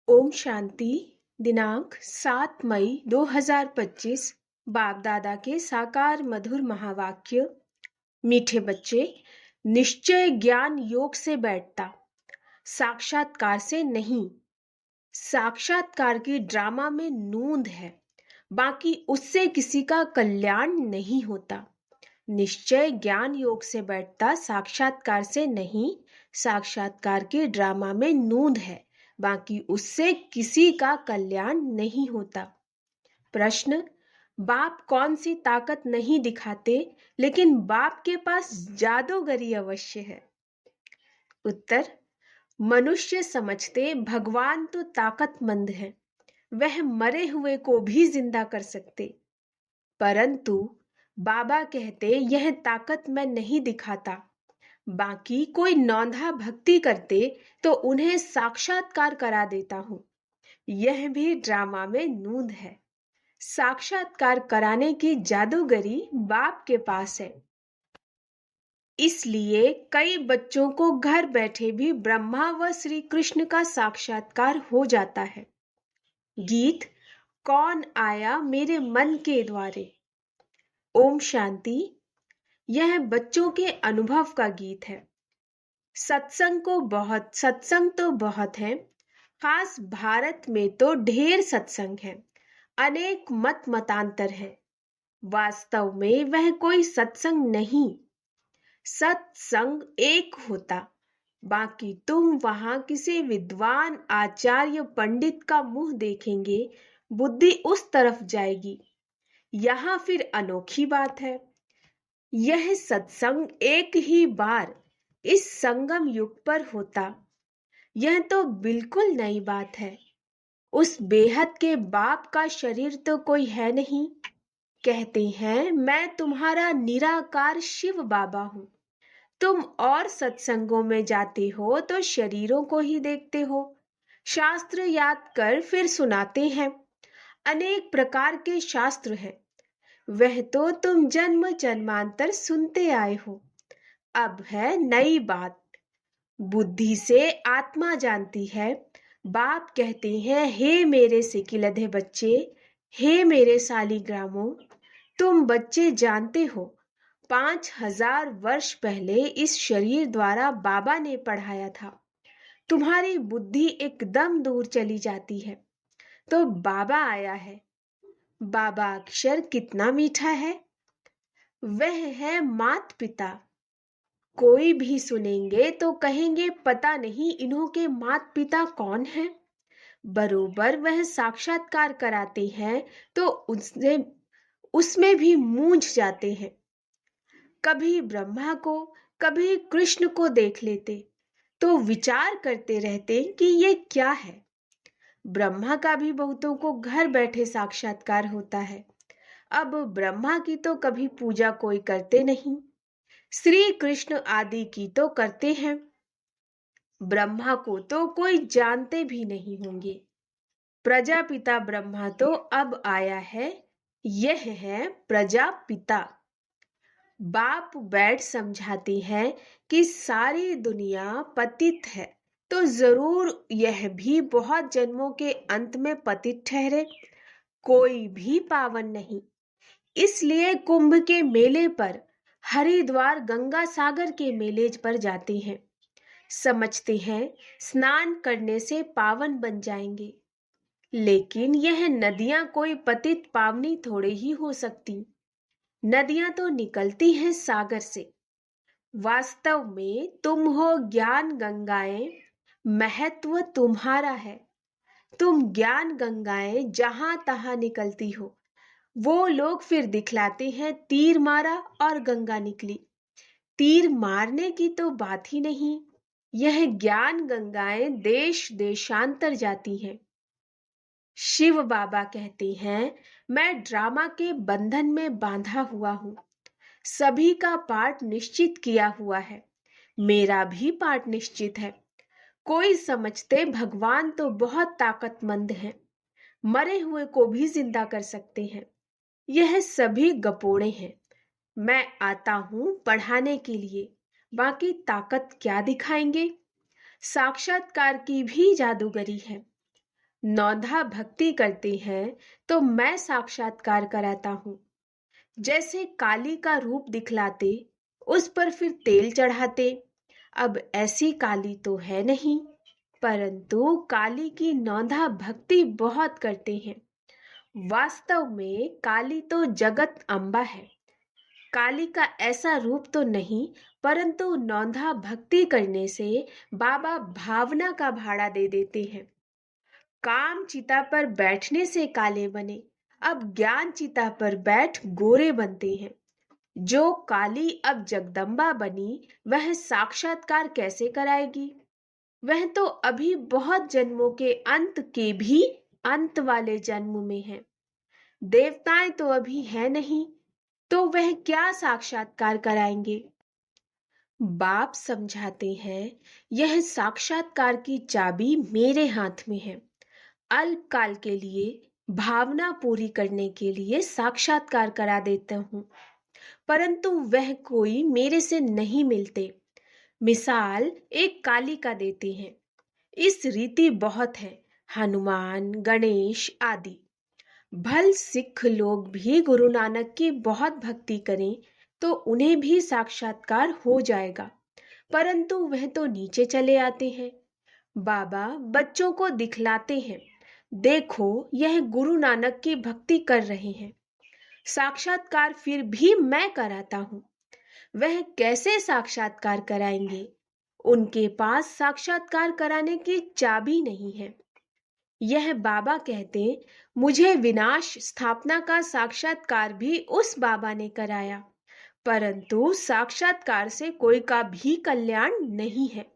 ओम शांति। दिनांक 7 मई 2025। बाप दादा के साकार मधुर महावाक्य। मीठे बच्चे, निश्चय ज्ञान योग से बैठता, साक्षात्कार से नहीं। साक्षात्कार की ड्रामा में नूंद है, बाकी उससे किसी का कल्याण नहीं होता। निश्चय ज्ञान योग से बैठता, साक्षात्कार से नहीं। साक्षात्कार के ड्रामा में नूंद है, बाकी उससे किसी का कल्याण नहीं होता। प्रश्न: बाप कौन सी ताकत नहीं दिखाते, लेकिन बाप के पास जादूगरी अवश्य है? उत्तर: मनुष्य समझते भगवान तो ताकतमंद है, वह मरे हुए को भी जिंदा कर सकते, परंतु बाबा कहते यह ताकत मैं नहीं दिखाता। बाकी कोई नौंधा भक्ति करते तो उन्हें साक्षात्कार करा देता हूं। यह भी ड्रामा में नूंद है। साक्षात्कार कराने की जादूगरी बाप के पास है। इसलिए कई बच्चों को घर बैठे भी ब्रह्मा व श्री कृष्ण का साक्षात्कार हो जाता है। गीत: कौन आया मेरे मन के द्वारे। ओम शांति। यह बच्चों के अनुभव का गीत है। सत्संग तो बहुत है, खास भारत में तो ढेर सत्संग है, अनेक मत मतांतर है। वास्तव में वह कोई सत्संग नहीं, सत्संग एक होता। बाकी तुम वहां किसी विद्वान आचार्य पंडित का मुंह देखेंगे, बुद्धि उस तरफ जाएगी। यहाँ फिर अनोखी बात है, यह सत्संग एक ही बार इस संगम युग पर होता। यह तो बिल्कुल नई बात है। उस बेहद के बाप का शरीर तो कोई है नहीं। कहते हैं मैं तुम्हारा निराकार शिव बाबा हूं। तुम और सत्संगों में जाते हो तो शरीरों को ही देखते हो। शास्त्र याद कर फिर सुनाते हैं। अनेक प्रकार के शास्त्र हैं, वह तो तुम जन्म जन्मांतर सुनते आए हो। अब है नई बात। बुद्धि से आत्मा जानती है। बाप कहते हैं हे मेरे सिकिलधे बच्चे, हे मेरे सालिग्रामों, तुम बच्चे जानते हो 5000 वर्ष पहले इस शरीर द्वारा बाबा ने पढ़ाया था। तुम्हारी बुद्धि एकदम दूर चली जाती है तो बाबा आया है। बाबा अक्षर कितना मीठा है, वह है मात पिता। कोई भी सुनेंगे तो कहेंगे पता नहीं इन्हों के मात पिता कौन हैं। बरोबर वह साक्षात्कार कराते हैं तो उसमें भी मूंझ जाते हैं। कभी ब्रह्मा को कभी कृष्ण को देख लेते तो विचार करते रहते कि ये क्या है। ब्रह्मा का भी बहुतों को घर बैठे साक्षात्कार होता है। अब ब्रह्मा की तो कभी पूजा कोई करते नहीं, श्री कृष्ण आदि की तो करते हैं। ब्रह्मा को तो कोई जानते भी नहीं होंगे। प्रजापिता ब्रह्मा तो अब आया है, यह है प्रजापिता। बाप बैठ समझाती है कि सारी दुनिया पतित है तो जरूर यह भी बहुत जन्मों के अंत में पतित ठहरे। कोई भी पावन नहीं। इसलिए कुंभ के मेले पर, हरिद्वार गंगा सागर के मेले पर जाते हैं। समझते हैं स्नान करने से पावन बन जाएंगे, लेकिन यह नदियां कोई पतित पावनी थोड़े ही हो सकती। नदियां तो निकलती हैं सागर से। वास्तव में तुम हो ज्ञान गंगाएं, महत्व तुम्हारा है। तुम ज्ञान गंगाएं जहां तहां निकलती हो। वो लोग फिर दिखलाते हैं तीर मारा और गंगा निकली। तीर मारने की तो बात ही नहीं। यह ज्ञान गंगाएं देश देशांतर जाती हैं। शिव बाबा कहते हैं मैं ड्रामा के बंधन में बांधा हुआ हूं। सभी का पार्ट निश्चित किया हुआ है, मेरा भी पार्ट निश्चित है। कोई समझते भगवान तो बहुत ताकतमंद है, मरे हुए को भी जिंदा कर सकते हैं। यह सभी गपोड़े हैं। मैं आता हूं पढ़ाने के लिए, बाकी ताकत क्या दिखाएंगे। साक्षात्कार की भी जादूगरी है। नौधा भक्ति करते हैं तो मैं साक्षात्कार कराता हूँ। जैसे काली का रूप दिखलाते, उस पर फिर तेल चढ़ाते। अब ऐसी काली तो है नहीं, परंतु काली की नौधा भक्ति बहुत करते हैं। वास्तव में काली तो जगत अम्बा है। काली का ऐसा रूप तो नहीं, परंतु नौधा भक्ति करने से बाबा भावना का भाड़ा दे देते हैं। काम चिता पर बैठने से काले बने, अब ज्ञान चिता पर बैठ गोरे बनते हैं। जो काली अब जगदम्बा बनी, वह साक्षात्कार कैसे कराएगी? वह तो अभी बहुत जन्मों के अंत के भी अंत वाले जन्म में है। देवताएं तो अभी है नहीं, तो वह क्या साक्षात्कार कराएंगे? बाप समझाते हैं, यह साक्षात्कार की चाबी मेरे हाथ में है। अल्पकाल के लिए भावना पूरी करने के लिए साक्षात्कार करा देता हूँ, परंतु वह कोई मेरे से नहीं मिलते। मिसाल एक कालिका देते हैं। इस रीति बहुत है, हनुमान, गणेश आदि। भल सिख लोग भी गुरु नानक की बहुत भक्ति करें तो उन्हें भी साक्षात्कार हो जाएगा, परंतु वह तो नीचे चले आते हैं। बाबा बच्चों को दिखलाते हैं, देखो यह गुरु नानक की भक्ति कर रहे हैं। साक्षात्कार फिर भी मैं कराता हूँ। वह कैसे साक्षात्कार कराएंगे? उनके पास साक्षात्कार कराने की चाबी नहीं है। यह बाबा कहते, मुझे विनाश स्थापना का साक्षात्कार भी उस बाबा ने कराया, परंतु साक्षात्कार से कोई का भी कल्याण नहीं है।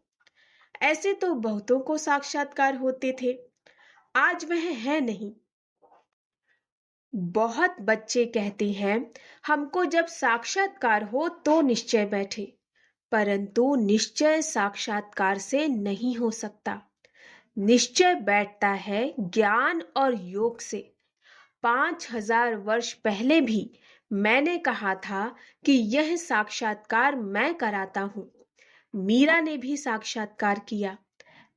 ऐसे तो बहुतों को साक्षात्कार होते थे, आज वह है नहीं। बहुत बच्चे कहते हैं, हमको जब साक्षात्कार हो तो निश्चय बैठे, परंतु निश्चय साक्षात्कार से नहीं हो सकता। निश्चय बैठता है ज्ञान और योग से। 5000 वर्ष पहले भी मैंने कहा था कि यह साक्षात्कार मैं कराता हूँ। मीरा ने भी साक्षात्कार किया।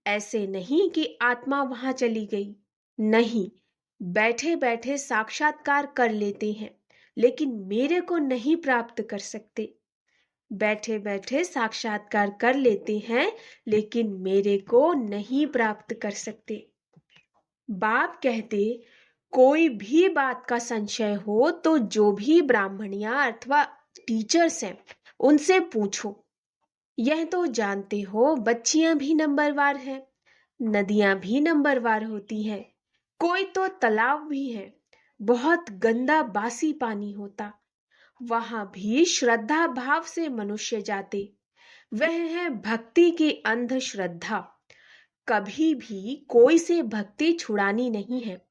ऐसे नहीं कि आत्मा वहां चली गई, नहीं, बैठे बैठे साक्षात्कार कर लेते हैं, लेकिन मेरे को नहीं प्राप्त कर सकते। बैठे बैठे साक्षात्कार कर लेते हैं, लेकिन मेरे को नहीं प्राप्त कर सकते। बाप कहते, कोई भी बात का संशय हो तो जो भी ब्राह्मणियां अथवा टीचर्स हैं उनसे पूछो। यह तो जानते हो, बच्चियां भी नंबरवार हैं, नदियां भी नंबरवार होती हैं, कोई तो तालाब भी है, बहुत गंदा बासी पानी होता, वहां भी श्रद्धा भाव से मनुष्य जाते। वह है भक्ति की अंधश्रद्धा। कभी भी कोई से भक्ति छुड़ानी नहीं है।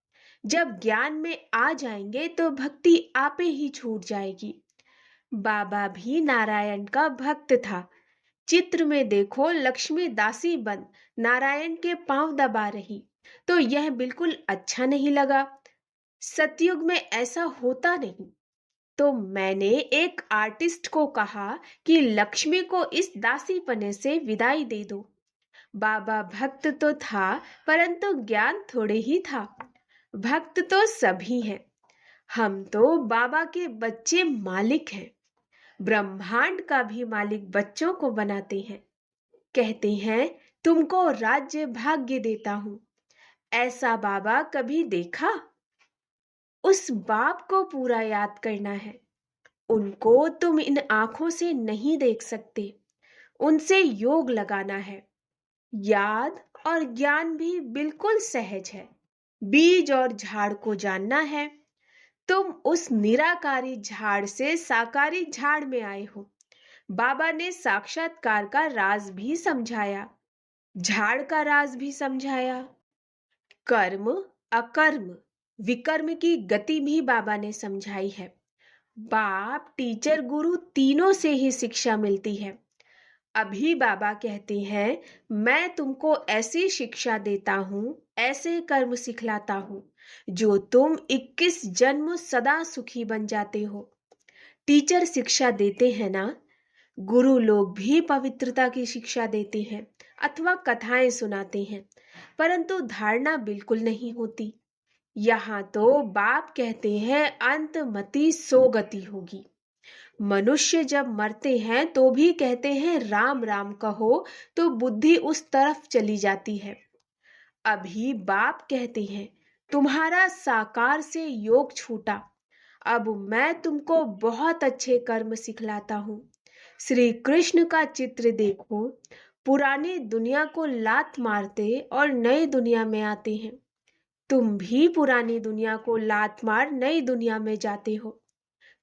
जब ज्ञान में आ जाएंगे तो भक्ति आपे ही छूट जाएगी। बाबा भी नारायण का भक्त था। चित्र में देखो, लक्ष्मी दासी बन नारायण के पांव दबा रही, तो यह बिल्कुल अच्छा नहीं लगा। सतयुग में ऐसा होता नहीं। तो मैंने एक आर्टिस्ट को कहा कि लक्ष्मी को इस दासीपने से विदाई दे दो। बाबा भक्त तो था, परंतु ज्ञान थोड़े ही था। भक्त तो सभी हैं। हम तो बाबा के बच्चे मालिक हैं। ब्रह्मांड का भी मालिक बच्चों को बनाते हैं। कहते हैं, तुमको राज्य भाग्य देता हूं। ऐसा बाबा कभी देखा? उस बाप को पूरा याद करना है। उनको तुम इन आंखों से नहीं देख सकते, उनसे योग लगाना है। याद और ज्ञान भी बिल्कुल सहज है। बीज और झाड़ को जानना है। तुम उस निराकारी झाड़ से साकारी झाड़ में आए हो। बाबा ने साक्षात्कार का राज भी समझाया, झाड़ का राज भी समझाया। कर्म, अकर्म, विकर्म की गति भी बाबा ने समझाई है। बाप, टीचर, गुरु तीनों से ही शिक्षा मिलती है। अभी बाबा कहते हैं, मैं तुमको ऐसी शिक्षा देता हूँ, ऐसे कर्म सिखलाता हूँ, जो तुम 21 जन्म सदा सुखी बन जाते हो। टीचर शिक्षा देते हैं ना, गुरु लोग भी पवित्रता की शिक्षा देते हैं, अथवा कथाएं सुनाते हैं, परंतु धारणा बिल्कुल नहीं होती। यहाँ तो बाप कहते हैं अंतमति सो गति होगी। मनुष्य जब मरते हैं तो भी कहते हैं राम राम कहो, तो बुद्धि उस तरफ चली जाती है। अभी बाप कहते हैं तुम्हारा साकार से योग छूटा, अब मैं तुमको बहुत अच्छे कर्म सिखलाता हूँ। श्री कृष्ण का चित्र देखो, पुरानी दुनिया को लात मारते और नई दुनिया में आते हैं। तुम भी पुरानी दुनिया को लात मार नई दुनिया में जाते हो।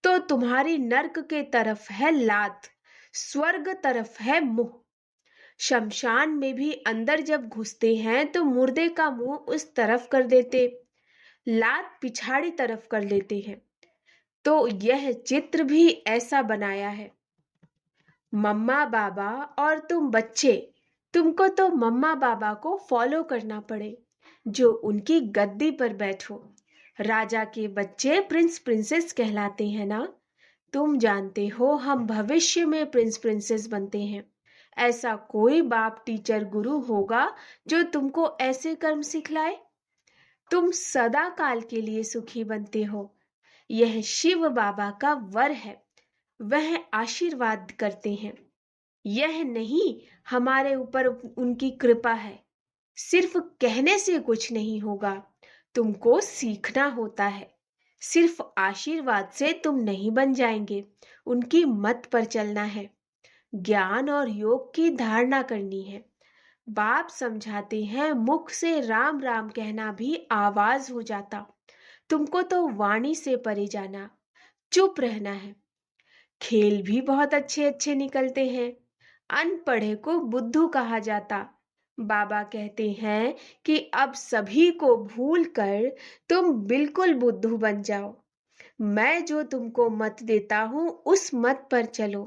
तो तुम्हारी नर्क के तरफ है लात, स्वर्ग तरफ है मुंह। शमशान में भी अंदर जब घुसते हैं तो मुर्दे का मुंह उस तरफ कर देते, लात पिछाड़ी तरफ कर लेते हैं। तो यह चित्र भी ऐसा बनाया है। मम्मा बाबा और तुम बच्चे, तुमको तो मम्मा बाबा को फॉलो करना पड़े, जो उनकी गद्दी पर बैठो। राजा के बच्चे प्रिंस प्रिंसेस कहलाते हैं ना। तुम जानते हो हम भविष्य में प्रिंस प्रिंसेस बनते हैं। ऐसा कोई बाप टीचर गुरु होगा जो तुमको ऐसे कर्म सिखलाए? तुम सदा काल के लिए सुखी बनते हो। यह शिव बाबा का वर है, वह आशीर्वाद करते हैं। यह नहीं हमारे ऊपर उनकी कृपा है। सिर्फ कहने से कुछ नहीं होगा, तुमको सीखना होता है। सिर्फ आशीर्वाद से तुम नहीं बन जाएंगे, उनकी मत पर चलना है। ज्ञान और योग की धारणा करनी है। बाप समझाते हैं मुख से राम राम कहना भी आवाज हो जाता। तुमको तो वाणी से परे जाना, चुप रहना है। खेल भी बहुत अच्छे अच्छे निकलते हैं। अनपढ़े को बुद्धू कहा जाता। बाबा कहते हैं कि अब सभी को भूल कर तुम बिल्कुल बुद्धू बन जाओ। मैं जो तुमको मत देता हूँ उस मत पर चलो।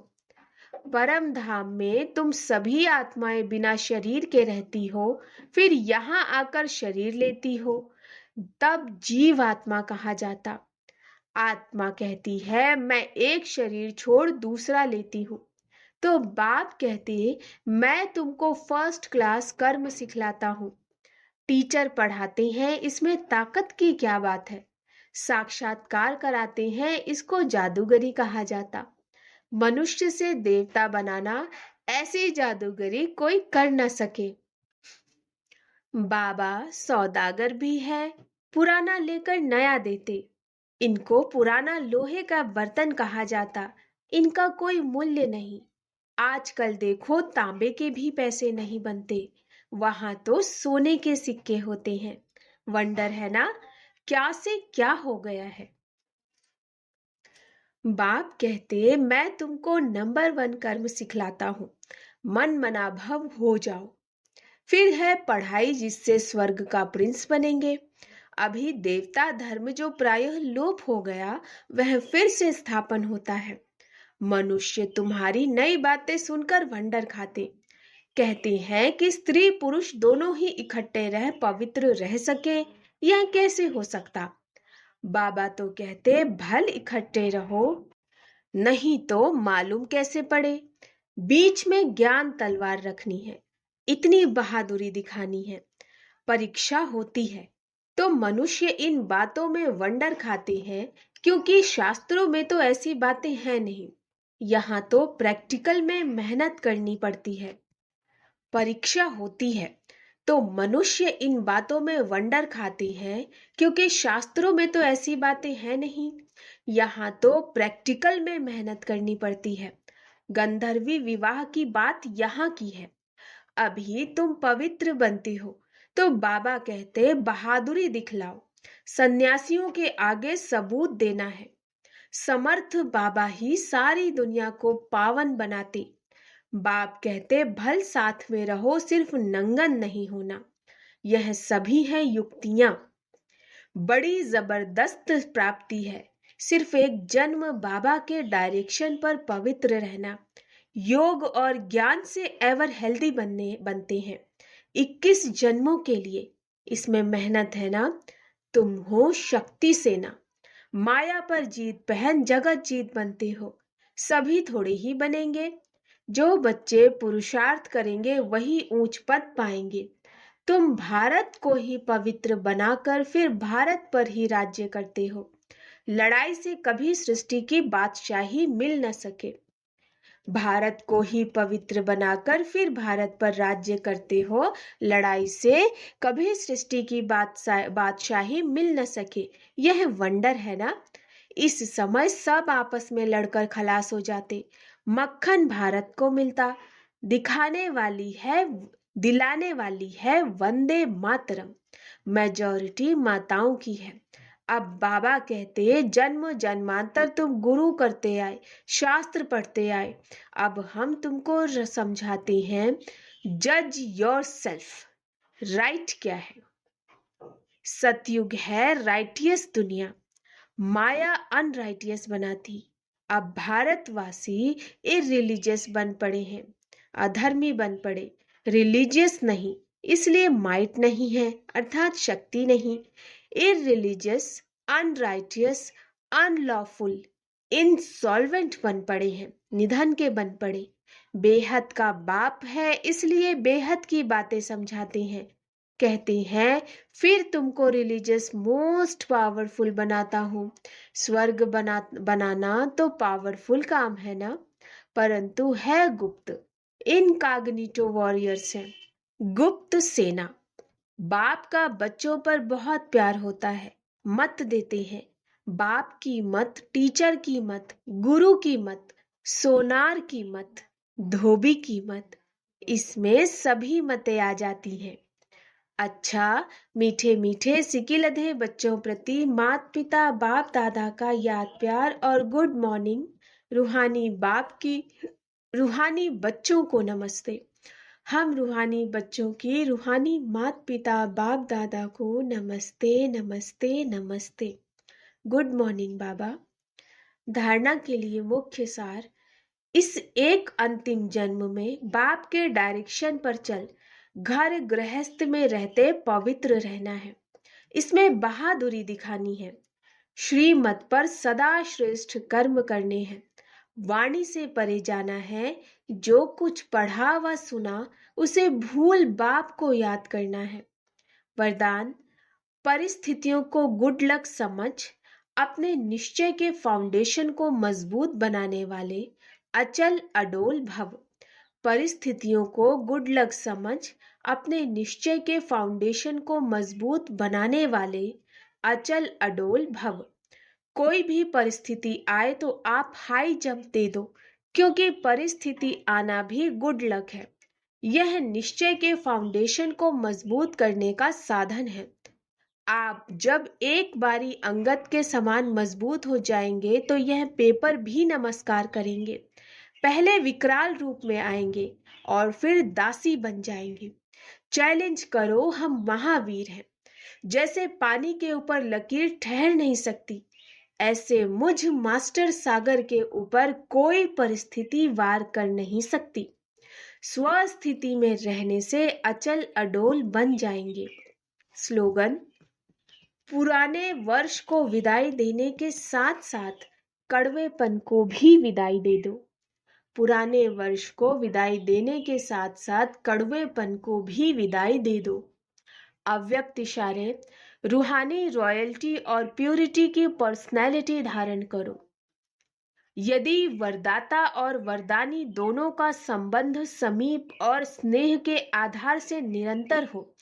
परम धाम में तुम सभी आत्माएं बिना शरीर के रहती हो, फिर यहाँ आकर शरीर लेती हो, तब जीव आत्मा कहा जाता। आत्मा कहती है मैं एक शरीर छोड़ दूसरा लेती हूँ। तो बाप कहते मैं तुमको फर्स्ट क्लास कर्म सिखलाता हूँ। टीचर पढ़ाते हैं, इसमें ताकत की क्या बात है। साक्षात्कार कराते हैं, इसको जादूगरी कहा जाता। मनुष्य से देवता बनाना, ऐसी जादूगरी कोई कर न सके। बाबा सौदागर भी है, पुराना लेकर नया देते। इनको पुराना लोहे का बर्तन कहा जाता, इनका कोई मूल्य नहीं। आजकल देखो तांबे के भी पैसे नहीं बनते, वहां तो सोने के सिक्के होते हैं। वंडर है ना, क्या से क्या हो गया है। बाप कहते मैं तुमको नंबर 1 कर्म सिखलाता हूँ, मन मना भव हो जाओ। फिर है पढ़ाई, जिससे स्वर्ग का प्रिंस बनेंगे। अभी देवता धर्म जो प्रायः लोप हो गया, वह फिर से स्थापन होता है। मनुष्य तुम्हारी नई बातें सुनकर वंडर खाते, कहते हैं कि स्त्री पुरुष दोनों ही इकट्ठे रह पवित्र रह सके, यह कैसे हो सकता। बाबा तो कहते भल इकट्ठे रहो, नहीं तो मालूम कैसे पड़े। बीच में ज्ञान तलवार रखनी है, इतनी बहादुरी दिखानी है। परीक्षा होती है तो मनुष्य इन बातों में वंडर खाते हैं, क्योंकि शास्त्रों में तो ऐसी बातें हैं नहीं। यहाँ तो प्रैक्टिकल में मेहनत करनी पड़ती है। परीक्षा होती है तो मनुष्य इन बातों में वंडर खाते हैं, क्योंकि शास्त्रों में तो ऐसी बातें हैं नहीं। यहाँ तो प्रैक्टिकल में मेहनत करनी पड़ती है। गंधर्वी विवाह की बात यहाँ की है। अभी तुम पवित्र बनती हो तो बाबा कहते बहादुरी दिखलाओ, सन्यासियों के आगे सबूत देना है। समर्थ बाबा ही सारी दुनिया को पावन बनाते। बाप कहते भल साथ में रहो, सिर्फ नंगन नहीं होना। यह सभी है युक्तियां। बड़ी जबरदस्त प्राप्ति है, सिर्फ एक जन्म बाबा के डायरेक्शन पर पवित्र रहना। योग और ज्ञान से एवर हेल्दी बनते हैं 21 जन्मों के लिए। इसमें मेहनत है ना। तुम हो शक्ति सेना, माया पर जीत पहन जगत जीत बनते हो। सभी थोड़े ही बनेंगे, जो बच्चे पुरुषार्थ करेंगे वही ऊंच पद पाएंगे। तुम भारत को ही पवित्र बनाकर फिर भारत पर ही राज्य करते हो। लड़ाई से कभी सृष्टि की बादशाही मिल न सके। भारत को ही पवित्र बनाकर फिर भारत पर राज्य करते हो। लड़ाई से कभी सृष्टि की बादशाही मिल न सके। यह वंडर है ना। इस समय सब आपस में लड़कर खलास हो जाते। मक्खन भारत को मिलता। दिलाने वाली है वंदे मातरम। मेजॉरिटी माताओं की है। अब बाबा कहते, जन्म जन्मांतर तुम गुरु करते आए, शास्त्र पढ़ते आए। अब हम तुमको समझाते हैं, जज योर सेल्फ। राइट क्या है? सतयुग है राइटियस दुनिया, माया अनराइटियस बनाती। अब भारतवासी इररिलीजियस बन पड़े हैं, अधर्मी बन पड़े, रिलीजियस नहीं, इसलिए माइट नहीं है अर्थात शक्ति नहीं। इररिलीजियस, अनराइटियस, अनलॉफुल, इंसॉल्वेंट बन पड़े हैं, निधन के बन पड़े। बेहद का बाप है इसलिए बेहद की बातें समझाते हैं। कहते हैं, फिर तुमको रिलीजियस मोस्ट पावरफुल बनाता हूँ। स्वर्ग बनाना तो पावरफुल काम है ना, परंतु है गुप्त। इनकॉग्निटो वॉरियर्स हैं, गुप्त सेना। बाप का बच्चों पर बहुत प्यार होता है, मत देते हैं। बाप की मत, टीचर की मत, गुरु की मत, सोनार की मत, धोबी की मत, इसमें सभी मतें आ जाती हैं। अच्छा, मीठे मीठे सिकिलधे बच्चों प्रति माता पिता बाप दादा का याद प्यार और गुड मॉर्निंग। रूहानी बच्चों को नमस्ते। हम रूहानी बच्चों की रूहानी माता पिता बाप दादा को नमस्ते नमस्ते नमस्ते। गुड मॉर्निंग बाबा। धारणा के लिए मुख्य सार, इस एक अंतिम जन्म में बाप के डायरेक्शन पर चल घर गृहस्थ में रहते पवित्र रहना है। इसमें बहादुरी दिखानी है। श्रीमत पर सदा श्रेष्ठ कर्म करने हैं। वाणी से परे जाना है। जो कुछ पढ़ा व सुना उसे भूल बाप को याद करना है। वरदान, परिस्थितियों को गुड लक समझ अपने निश्चय के फाउंडेशन को मजबूत बनाने वाले अचल अडोल भव। परिस्थितियों को गुड लक समझ अपने निश्चय के फाउंडेशन को मजबूत बनाने वाले अचल अडोल भव। कोई भी परिस्थिति आए तो आप हाई जंप दे दो, क्योंकि परिस्थिति आना भी गुड लक है। यह निश्चय के फाउंडेशन को मजबूत करने का साधन है। आप जब एक बारी अंगद के समान मजबूत हो जाएंगे तो यह पेपर भी नमस्कार करेंगे। पहले विकराल रूप में आएंगे और फिर दासी बन जाएंगे। चैलेंज करो, हम महावीर हैं। जैसे पानी के ऊपर लकीर ठहर नहीं सकती, ऐसे मुझ मास्टर सागर के ऊपर कोई परिस्थिति वार कर नहीं सकती। स्वस्थिति में रहने से अचल अडोल बन जाएंगे। स्लोगन, पुराने वर्ष को विदाई देने के साथ साथ कड़वेपन को भी विदाई दे दो। पुराने वर्ष को विदाई देने के साथ साथ कड़वेपन को भी विदाई दे दो। अव्यक्त इशारे, रूहानी रॉयल्टी और प्यूरिटी की पर्सनैलिटी धारण करो। यदि वरदाता और वरदानी दोनों का संबंध समीप और स्नेह के आधार से निरंतर हो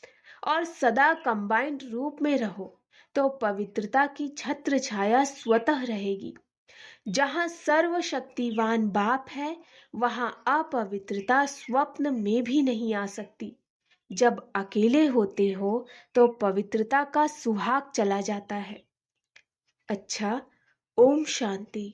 और सदा कंबाइंड रूप में रहो, तो पवित्रता की छत्र छाया स्वतः रहेगी। जहां सर्वशक्तिवान बाप है, वहां अपवित्रता स्वप्न में भी नहीं आ सकती। जब अकेले होते हो तो पवित्रता का सुहाग चला जाता है। अच्छा, ओम शांति।